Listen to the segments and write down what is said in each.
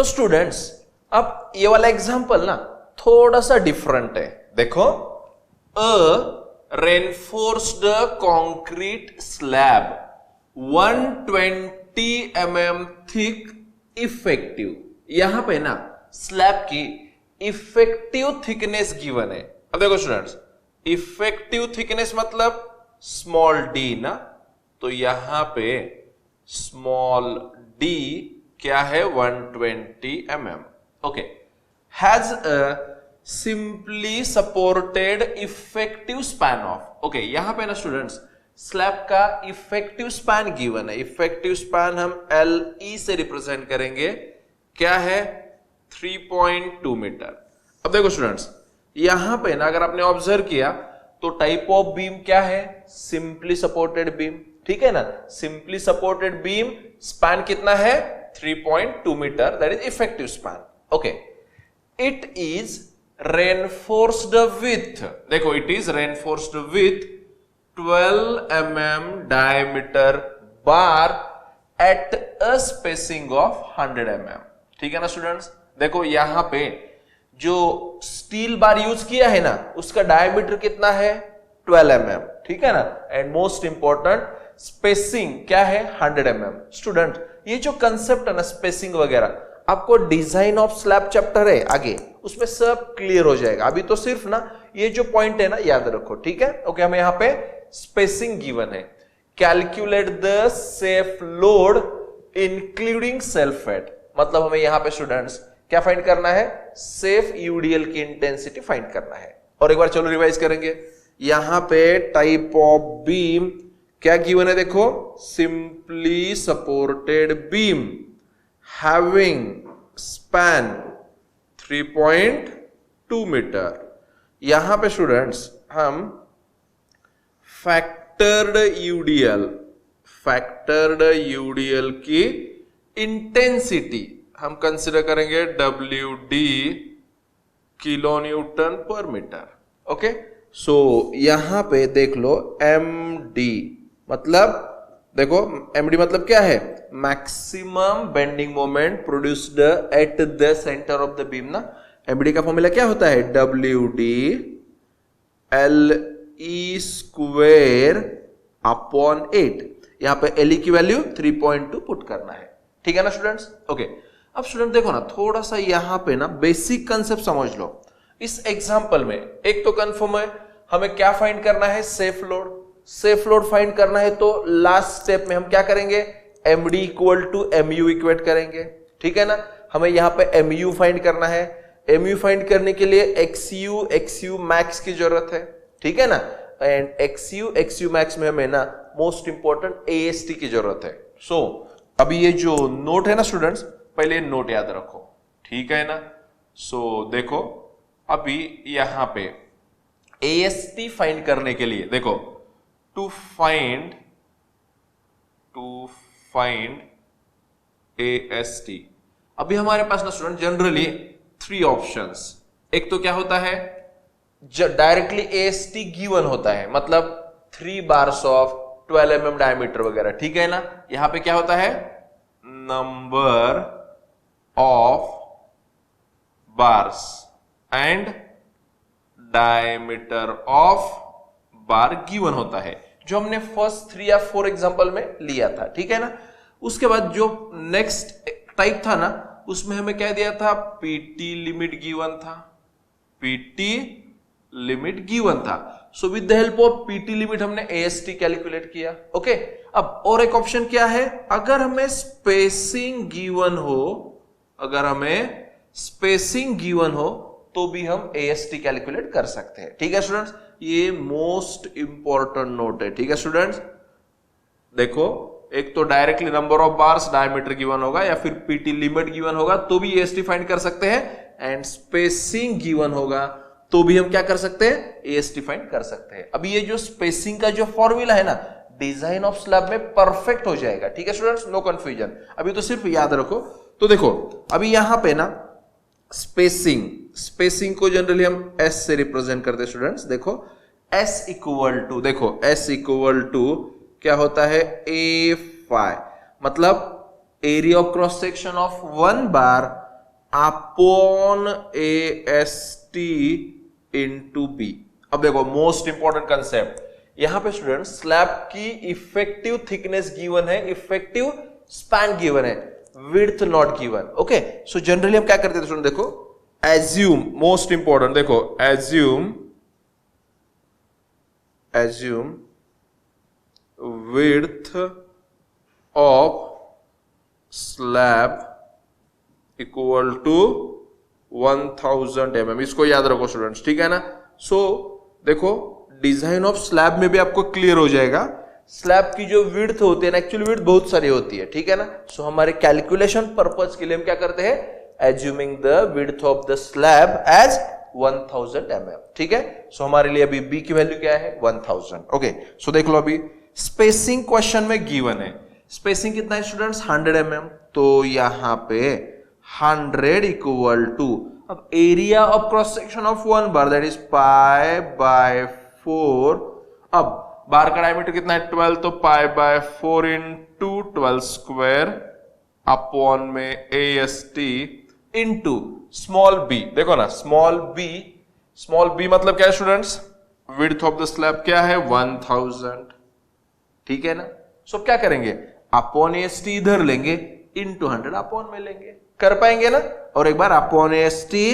तो स्टूडेंट्स अब ये वाला एग्जांपल ना थोड़ा सा डिफरेंट है। देखो, a reinforced concrete slab 120 mm thick effective, यहां पे ना स्लैब की इफेक्टिव थिकनेस गिवन है। अब देखो स्टूडेंट्स, इफेक्टिव थिकनेस मतलब स्मॉल डी ना, तो यहां पे स्मॉल डी क्या है 120 mm। Okay, has a simply supported effective span of. Okay, यहां पे ना स्टूडेंट्स स्लैब का इफेक्टिव स्पैन गिवन है। इफेक्टिव स्पैन हम LE से रिप्रेजेंट करेंगे, क्या है 3.2 मीटर। अब देखो स्टूडेंट्स, यहां पे ना अगर आपने ऑब्जर्व किया तो टाइप ऑफ बीम क्या है, सिंपली सपोर्टेड बीम, ठीक है ना। सिंपली सपोर्टेड बीम स्पैन कितना है 3.2 metre, that is effective span. Okay, it is reinforced with, देखो it is reinforced with 12 mm diameter bar at a spacing of 100 mm, ठीक है ना स्टूडेंट्स। देखो यहां पे जो स्टील बार यूज किया है ना उसका डायमीटर कितना है 12 mm, ठीक है ना। एंड मोस्ट इंपॉर्टेंट स्पेसिंग क्या है 100 mm। स्टूडेंट ये जो कंसेप्ट है ना स्पेसिंग वगैरह, आपको डिजाइन ऑफ स्लैब चैप्टर है आगे, उसमें सब क्लियर हो जाएगा। अभी तो सिर्फ ना ये जो पॉइंट है ना याद रखो, ठीक है। ओके, हमें यहां पे स्पेसिंग गिवन है, calculate the safe load including self weight, मतलब हमें यहां पे स्टूडेंट्स क्या फाइंड करना है, सेफ यूडीएल की इंटेंसिटी फाइंड करना है। और एक बार चलो रिवाइज करेंगे, यहां पे टाइप ऑफ बीम क्या गिवन है, देखो simply supported beam having span 3.2 meter. यहां पे स्टूडेंट्स हम फैक्टर्ड यूडीएल की इंटेंसिटी हम कंसिडर करेंगे WD kilo newton per meter. Okay, so यहां पे देख लो MD मतलब, देखो MD मतलब क्या है, maximum bending moment produced at the centre of the beam ना। MD का फॉर्मूला क्या होता है, WD LE स्क्वायर अपॉन 8। यहां पे LE की वैल्यू 3.2 पुट करना है, ठीक है ना स्टूडेंट्स। ओके, अब स्टूडेंट देखो ना थोड़ा सा यहां पे ना बेसिक कंसेप्ट समझ लो। इस एग्जांपल में एक तो कंफर्म है हमें क्या फाइंड करना है, safe load. Safe load find करना है तो लास्ट स्टेप में हम क्या करेंगे, MD equal to MU equate करेंगे, ठीक है ना। हमें यहां पे MU फाइंड करना है, MU फाइंड करने के लिए XU मैक्स की जरूरत है, ठीक है ना। एंड XU मैक्स में हमें ना मोस्ट इंपॉर्टेंट AST की जरूरत है। सो अभी ये जो नोट है ना स्टूडेंट्स, पहले नोट याद रखो, ठीक है ना। सो देखो अभी यहां पे AST फाइंड करने के लिए देखो, टू फाइंड AST, अभी हमारे पास ना स्टूडेंट जनरली 3 ऑप्शंस। एक तो क्या होता है, डायरेक्टली AST गिवन होता है, मतलब 3 बार्स ऑफ 12 mm डायमीटर वगैरह, ठीक है ना। यहां पे क्या होता है, number of bars and diameter of bar given होता है, जो हमने फर्स्ट 3 या 4 एग्जांपल में लिया था, ठीक है ना। उसके बाद जो नेक्स्ट टाइप था ना उसमें हमें क्या दिया था, PT लिमिट गिवन था, PT लिमिट गिवन था। So with the help of PT limit हमने AST कैलकुलेट किया। ओके, अब और एक ऑप्शन क्या है, अगर हमें स्पेसिंग गिवन हो तो भी हम AST कैलकुलेट कर सकते हैं, ठीक है स्टूडेंट्स। ये मोस्ट इंपॉर्टेंट नोट है, ठीक है स्टूडेंट्स। देखो एक तो directly number of bars diameter given होगा या फिर PT लिमिट गिवन होगा तो भी AST फाइंड कर सकते हैं, एंड स्पेसिंग गिवन होगा तो भी हम क्या कर सकते हैं, AST फाइंड कर सकते हैं। अभी ये जो स्पेसिंग का जो फॉर्मूला है ना डिजाइन ऑफ स्लैब में परफेक्ट हो जाएगा, ठीक है स्टूडेंट्स, नो कंफ्यूजन। अभी तो सिर्फ याद रखो। तो देखो अभी यहां पे ना स्पेसिंग को जनरली हम S से रिप्रेजेंट करते हैं स्टूडेंट्स। देखो S इक्वल टू क्या होता है, A phi, मतलब area of cross section of 1 bar upon A S T into B. अब देखो मोस्ट इंपॉर्टेंट कंसेप्ट यहां पे स्टूडेंट, स्लैब की इफेक्टिव थिकनेस गिवन है, इफेक्टिव स्पैन गिवन है, width not given. Okay, so generally हम क्या करते थे स्टूडेंट, देखो एज्यूम, मोस्ट इंपॉर्टेंट देखो, assume width of slab equal to 1000 mm, इसको याद रखो स्टूडेंट्स, ठीक है ना। सो देखो डिजाइन ऑफ स्लैब में भी आपको क्लियर हो जाएगा, स्लैब की जो विड्थ होती है ना, एक्चुअली विड्थ बहुत सारी होती है, ठीक है ना। सो हमारे कैलकुलेशन पर्पज के लिए हम क्या करते हैं, assuming the width of the slab as 1000 mm, ठीक है। सो हमारे लिए अभी बी की वैल्यू क्या है, 1000। ओके, सो देख लो अभी स्पेसिंग क्वेश्चन में गिवन है, स्पेसिंग कितना है स्टूडेंट्स, 100 mm, तो यहां पे 100 इक्वल टू, अब area of cross section of one bar that is pi by 4, अब बार का डायमीटर कितना है 12, तो pi by 4 into 12 square upon में A S T into small B. देखो ना स्मॉल बी मतलब क्या है students, width of the slab क्या है 1000, ठीक है ना। सो क्या करेंगे, अपॉन एस टी इधर लेंगे, इंटू 100 अपॉन में लेंगे, कर पाएंगे ना। और एक बार अपॉन एस टी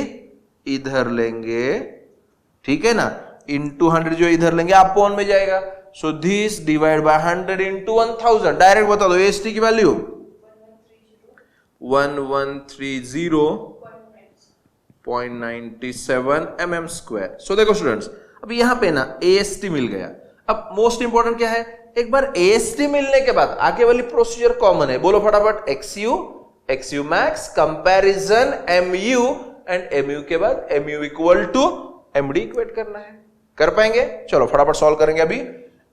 इधर लेंगे, ठीक है ना, इंटू 100 जो इधर लेंगे अपॉन में जाएगा। So this divide by 100 into 1000, direct बता दो एस टी की वैल्यू 1130.97 mm स्क्वायर। सो देखो स्टूडेंट्स, अब यहां पे ना एएसटी मिल गया। अब मोस्ट इंपॉर्टेंट क्या है, एक बार एएसटी मिलने के बाद आगे वाली प्रोसीजर कॉमन है, बोलो फटाफट, X U max comparison M U, and M U के बाद M U equal to M D equate करना है, कर पाएंगे। चलो फटाफट सॉल्व करेंगे अभी।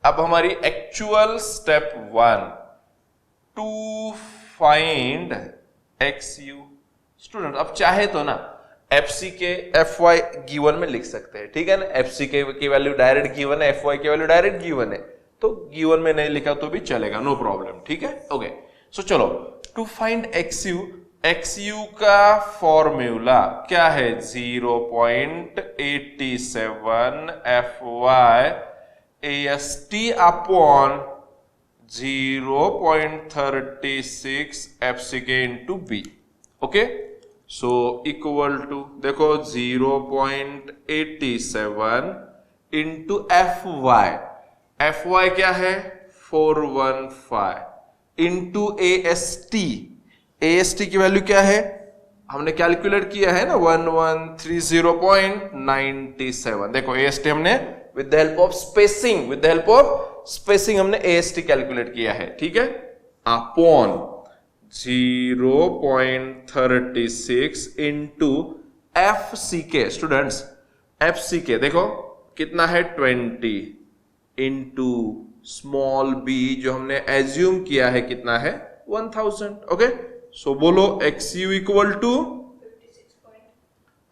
अब हमारी actual step 1 to find XU. Student अब चाहे तो ना एफसी के एफ वाई गिवन में लिख सकते हैं, ठीक है ना, एफसी के की वैल्यू डायरेक्ट गिवन है, एफ वाई की वैल्यू डायरेक्ट गिवन है, तो गिवन में नहीं लिखा तो भी चलेगा, नो प्रॉब्लम, ठीक है। ओके, सो चलो टू फाइंड एक्सयू का फॉर्मूला क्या है, 0.87 F Y AST upon 0.36 FCK into B. Okay, so equal to देखो 0.87 इंटू एफ वाई क्या है 415 इंटू AST की वैल्यू क्या है, हमने कैलकुलेट किया है ना 1130.97। देखो AST हमने with the help of spacing हमने AST कैलकुलेट किया है, ठीक है, upon 0.36 into FCK। Students FCK देखो कितना है 20 इंटू स्मॉल b जो हमने एज्यूम किया है कितना है 1000। ओके, सो बोलो XU इक्वल टू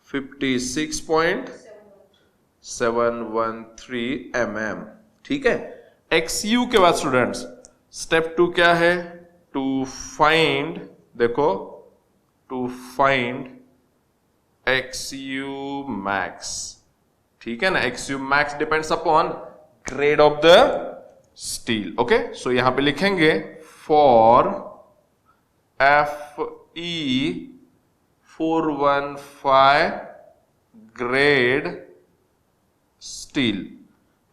56.713 mm, ठीक है। XU के बाद स्टूडेंट्स स्टेप 2 क्या है, टू फाइंड, देखो टू फाइंड XU मैक्स, ठीक है ना। XU max depends upon grade of the steel. Okay, so यहां पे लिखेंगे for FE 415 grade steel,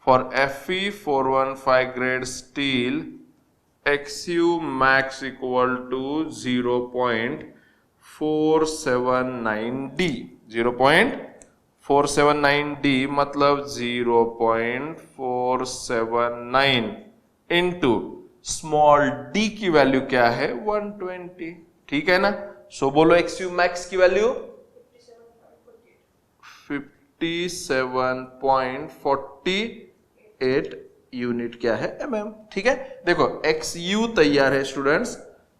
for FE 415 grade steel XU max equal to 0.479D। 0.479D मतलब 0.479 इंटू स्मॉल d की value क्या है 120, ठीक है ना। सो बोलो XU max की वैल्यू 57.48 यूनिट क्या है mm, ठीक है। देखो XU तैयार है स्टूडेंट्स,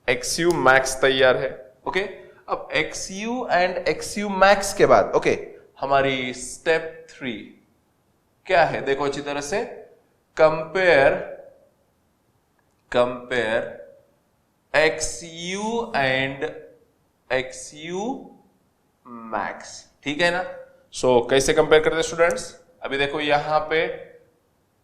XU मैक्स तैयार है। ओके, अब XU एंड XU मैक्स के बाद ओके हमारी स्टेप 3 क्या है, देखो अच्छी तरह से, compare XU and XU max, ठीक है ना। सो कैसे कंपेयर करते हैं स्टूडेंट्स, अभी देखो यहां पे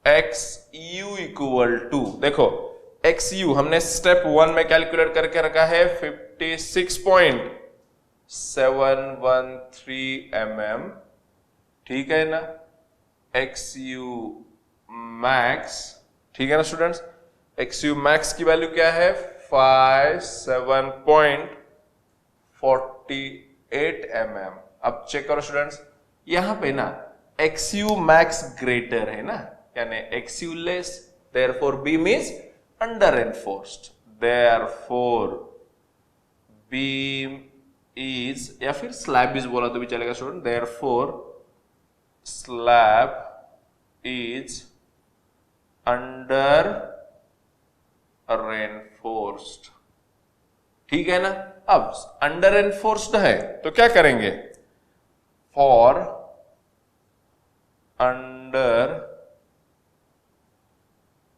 एक्स यू इक्वल टू, देखो एक्स यू हमने स्टेप 1 में कैलकुलेट करके रखा है 56.713 mm, ठीक है ना। एक्स यू मैक्स, ठीक है ना स्टूडेंट्स, एक्स यू मैक्स की वैल्यू क्या है 57.48 mm। अब चेक करो स्टूडेंट्स, यहां पे ना एक्स यू मैक्स ग्रेटर है ना, यानी x you less, therefore beam is under enforced, therefore beam is, या फिर स्लैब इज बोला तो भी चलेगा student, therefore slab is under reinforced, ठीक है ना। अब अंडर रेनफोर्स्ड है तो क्या करेंगे, फॉर अंडर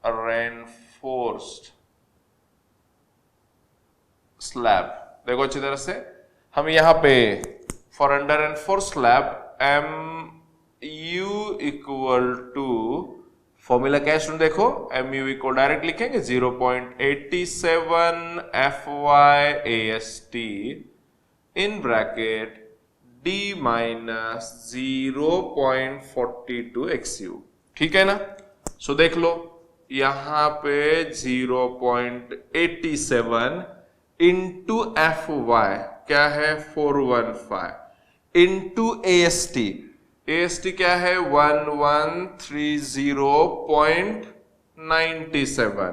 रेनफोर्स्ड स्लैब, देखो अच्छी तरह से हम यहां पे for under reinforced slab M U equal to, formula क्या है स्टूडेंट, देखो एम यू इक्वल डायरेक्ट लिखेंगे 0.87 FYAST in bracket D minus 0.42 XU, ठीक है ना। सो देख लो यहां पे 0.87 इंटू FY क्या है 415 इंटू AST, AST क्या है 1130.97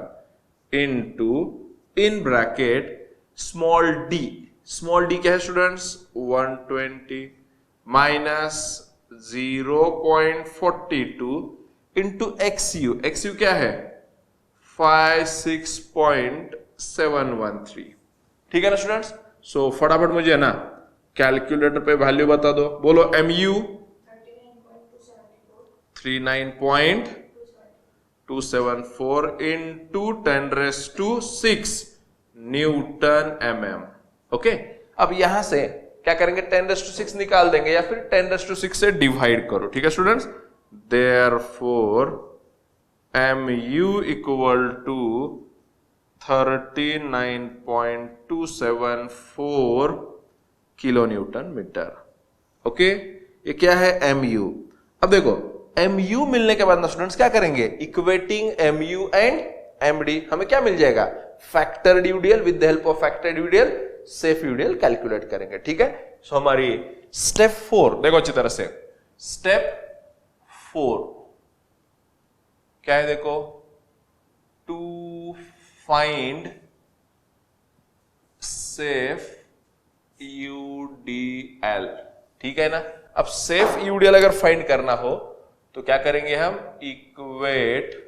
into in bracket small D, small D क्या है students 120 minus 0.42 into XU, XU क्या है 56.713, ठीक है ना स्टूडेंट्स। सो फटाफट मुझे है ना कैलकुलेटर पे वैल्यू बता दो, बोलो MU 39.274 into 10⁶ Newton mm, okay. अब यहां से क्या करेंगे 10⁶ निकाल देंगे या फिर 10⁶ से डिवाइड करो, ठीक है students. Therefore mu equal to 39.274 kilo newton meter, okay. ये क्या है mu। अब देखो mu मिलने के बाद ना स्टूडेंट्स क्या करेंगे, इक्वेटिंग mu एंड md, हमें क्या मिल जाएगा factor UDL, with the help of factor UDL safe UDL calculate करेंगे, ठीक है। सो हमारी स्टेप 4 देखो अच्छी तरह से, स्टेप 4 क्या है देखो, टू फाइंड सेफ यूडीएल, ठीक है ना। अब सेफ यूडीएल अगर फाइंड करना हो तो क्या करेंगे हम, equate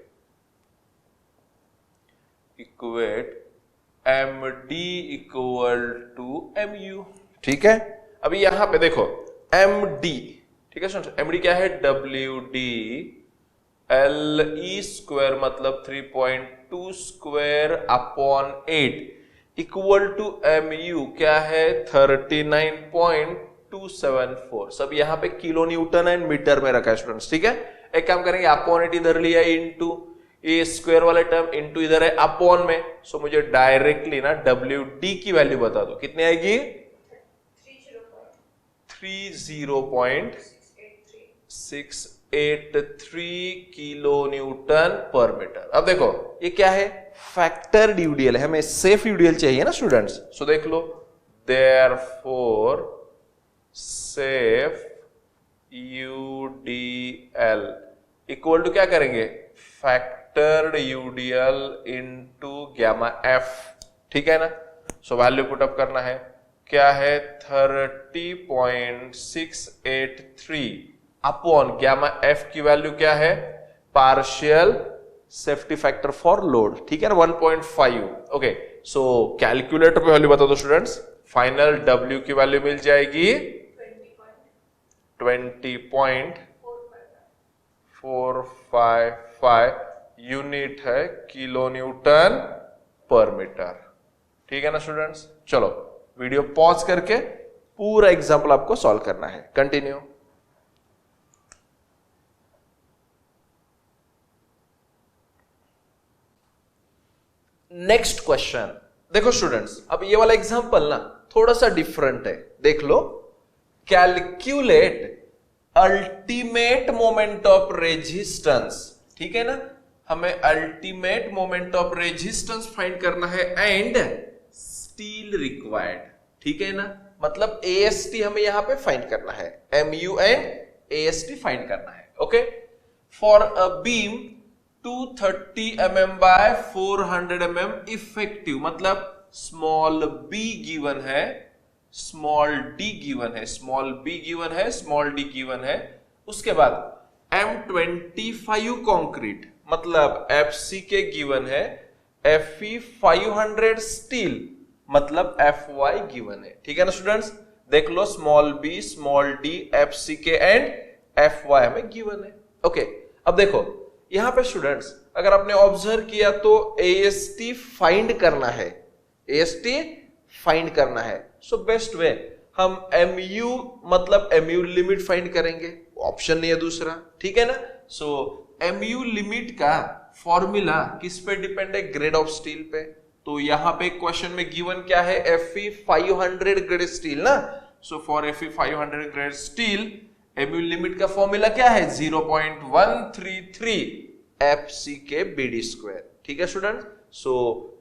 md equal to mu, ठीक है। अभी यहां पे देखो md, ठीक है सुनो, md क्या है wd le स्क्वायर मतलब 3.2 square upon 8 equal to mu क्या है 39.274, सब यहां पे किलो न्यूटन एंड मीटर में रखा है स्टूडेंट्स, ठीक है। एक काम करेंगे अपॉन 8 इधर लिया इंटू ये स्क्वायर वाले टर्म इंटू इधर है अपॉन में, सो मुझे डायरेक्टली ना WD की वैल्यू बता दो कितनी आएगी 30.683 किलो न्यूटन पर मीटर। अब देखो ये क्या है फैक्टर यूडीएल है, हमें सेफ यूडीएल चाहिए ना स्टूडेंट्स। सो देख लो therefore safe UDL equal to क्या करेंगे factored UDL into gamma F, ठीक है ना। सो वैल्यू पुट अप करना है, क्या है 30.683 अपॉन गामा एफ की वैल्यू क्या है partial safety factor for load, ठीक है ना 1.5, ओके। सो कैलकुलेटर पे वैल्यू बता दो स्टूडेंट्स, फाइनल W की वैल्यू मिल जाएगी 20.455 यूनिट है किलो न्यूटन पर मीटर, ठीक है ना स्टूडेंट्स। चलो वीडियो पॉज करके पूरा एग्जाम्पल आपको सॉल्व करना है। कंटिन्यू। नेक्स्ट क्वेश्चन देखो स्टूडेंट्स, अब ये वाला एग्जाम्पल ना थोड़ा सा डिफरेंट है, देख लो। Calculate ultimate moment of resistance, ठीक है ना, हमें ultimate moment of resistance find करना है एंड स्टील रिक्वायर्ड, ठीक है ना, मतलब एएसटी हमें यहां पे फाइंड करना है, एमयू एंड एएसटी फाइंड करना है। Okay, for a beam 230 mm by 400 mm effective, मतलब स्मॉल बी गिवन है, स्मॉल डी गिवन है, स्मॉल बी गिवन है, स्मॉल डी गिवन है, उसके बाद M25 कंक्रीट मतलब FC के गिवन है, FE 500 स्टील मतलब FY गिवन है, ठीक है ना स्टूडेंट्स। देख लो small B, small D, FC के एंड FY हमें गिवन है। ओके, अब देखो यहां पे स्टूडेंट्स अगर आपने ऑब्जर्व किया तो AST फाइंड करना है, AST फाइंड करना है। सो बेस्ट वे हम MU मतलब MU लिमिट फाइंड करेंगे, ऑप्शन नहीं है दूसरा, ठीक है ना। सो MU लिमिट का फॉर्मूला किस पे डिपेंड है, ग्रेड ऑफ स्टील पे। तो यहां पे क्वेश्चन में गिवन क्या है, Fe 500 ग्रेड स्टील ना। So for Fe 500 grade steel MU limit का फॉर्मूला क्या है, 0.133 FC के BD स्क्वायर, ठीक है स्टूडेंट। सो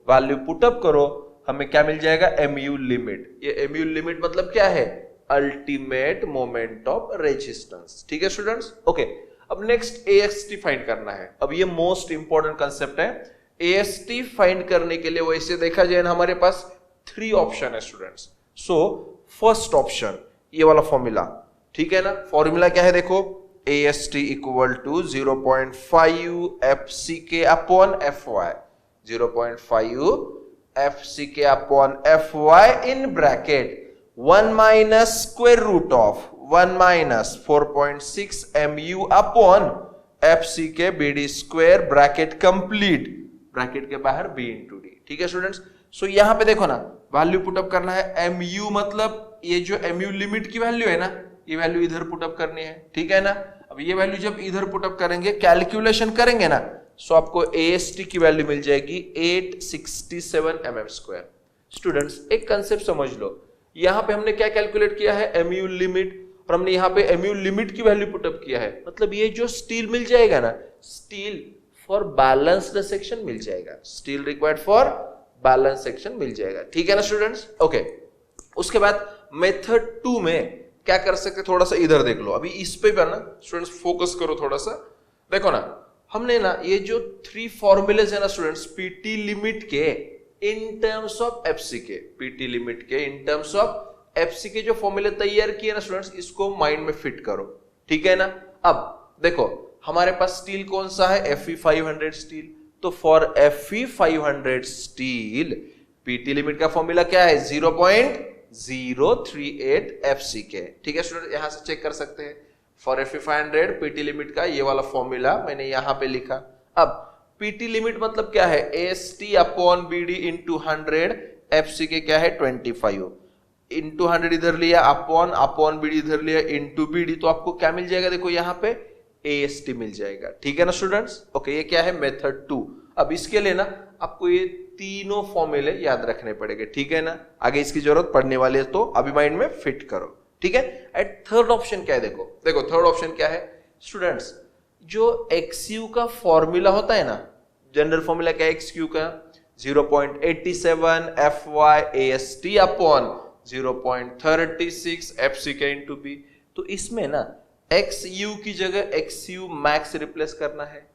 वैल्यू पुटअप करो, हमें क्या मिल जाएगा, MU लिमिट। ये MU लिमिट मतलब क्या है, अल्टीमेट मोमेंट ऑफ रेजिस्टेंस, ठीक है स्टूडेंट्स। ओके, अब नेक्स्ट AST फाइंड करना है। अब ये मोस्ट इंपॉर्टेंट कंसेप्ट है। AST फाइंड करने के लिए वैसे देखा जाए ना हमारे पास 3 ऑप्शन है स्टूडेंट्स। सो फर्स्ट ऑप्शन ये वाला फॉर्मूला, ठीक है ना, फॉर्मूला क्या है देखो, AST equal to 0.5 FCK upon FY, 0.5 FCK upon FY in bracket 1 minus square root of 1 minus 4.6 MU upon FCK BD square bracket complete, bracket के बाहर B इंटू डी, ठीक है स्टूडेंट्स। सो यहां पे देखो ना वैल्यू पुटअप करना है, MU मतलब ये जो MU लिमिट की वैल्यू है ना, ये वैल्यू इधर पुटअप करनी है, ठीक है ना। अब ये वैल्यू जब इधर पुटअप करेंगे, कैलकुलेशन करेंगे ना, सो आपको AST की वैल्यू मिल जाएगी 867 mm स्क्वायर। स्टूडेंट्स एक कंसेप्ट समझ लो, यहां पे हमने क्या कैलकुलेट किया है, MU लिमिट, और हमने यहां पे MU लिमिट की वैल्यू पुटअप किया है, मतलब ये जो स्टील मिल जाएगा ना, स्टील फॉर बैलेंस्ड सेक्शन मिल जाएगा, steel required for balance section मिल जाएगा, ठीक है ना स्टूडेंट्स। ओके, उसके बाद मेथड 2 में क्या कर सकते, थोड़ा सा इधर देख लो, अभी इस पे ना स्टूडेंट्स फोकस करो थोड़ा सा, देखो ना हमने ना ये जो 3 फॉर्मूलेज है ना स्टूडेंट्स, PT लिमिट के in terms of FCK, PT limit के इन टर्म्स ऑफ FCK जो फॉर्मूले तैयार किए ना स्टूडेंट्स, इसको माइंड में फिट करो, ठीक है ना। अब देखो हमारे पास स्टील कौन सा है, Fe 500 स्टील, तो for Fe 500 steel PT limit का फॉर्मूला क्या है, 0.038 FCK, ठीक है स्टूडेंट, यहां से चेक कर सकते हैं। फॉर Fe 500 PT लिमिट का ये वाला फॉर्मूला मैंने यहां पे लिखा। अब PT लिमिट मतलब क्या है, AST upon BD into 100, FCK क्या है 25 इंटू 100 इधर लिया, अपॉन BD इधर लिया, इंटू BD, तो आपको क्या मिल जाएगा, देखो यहां पे AST मिल जाएगा, ठीक है ना स्टूडेंट्स। ओके, ये क्या है, मेथड 2। अब इसके लिए ना आपको ये तीनों फॉर्मूले याद रखने पड़ेंगे, ठीक है ना, आगे इसकी जरूरत पड़ने वाली है, तो अभी माइंड में फिट करो, ठीक है। एट थर्ड ऑप्शन क्या है, देखो थर्ड ऑप्शन क्या है स्टूडेंट्स, जो XU का फॉर्मूला होता है ना, जनरल फॉर्मूला क्या है XU का, 0.87 FY AST upon 0.36 FCK into B। तो इसमें ना XU की जगह XU मैक्स रिप्लेस करना है,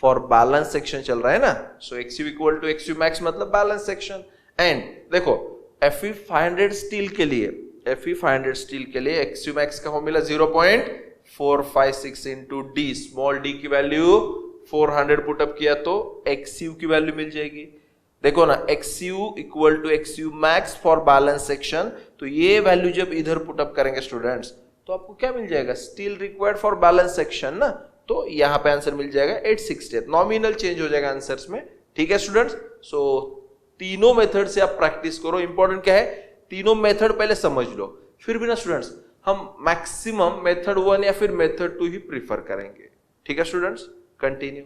फॉर बैलेंस सेक्शन चल रहा है ना, so XU equal to XU max मतलब बैलेंस सेक्शन। एंड देखो Fe 500 स्टील के लिए, Fe 500 स्टील के लिए XU मैक्स का formula 0.456 into D, small d की वैल्यू 400 पुटअप किया तो XU की वैल्यू मिल जाएगी। देखो ना XU equal to XU max for balance section, तो ये वैल्यू जब इधर पुटअप करेंगे स्टूडेंट्स, तो आपको क्या मिल जाएगा, steel required for balance section ना, तो यहां पे आंसर मिल जाएगा 868, नॉमिनल चेंज हो जाएगा आंसर्स में, ठीक है स्टूडेंट्स। सो तीनों मेथड से आप प्रैक्टिस करो, इंपॉर्टेंट क्या है, तीनों मेथड पहले समझ लो, फिर भी ना स्टूडेंट्स हम मैक्सिमम मेथड 1 या फिर मेथड 2 ही प्रीफर करेंगे। ठीक है स्टूडेंट्स, कंटिन्यू।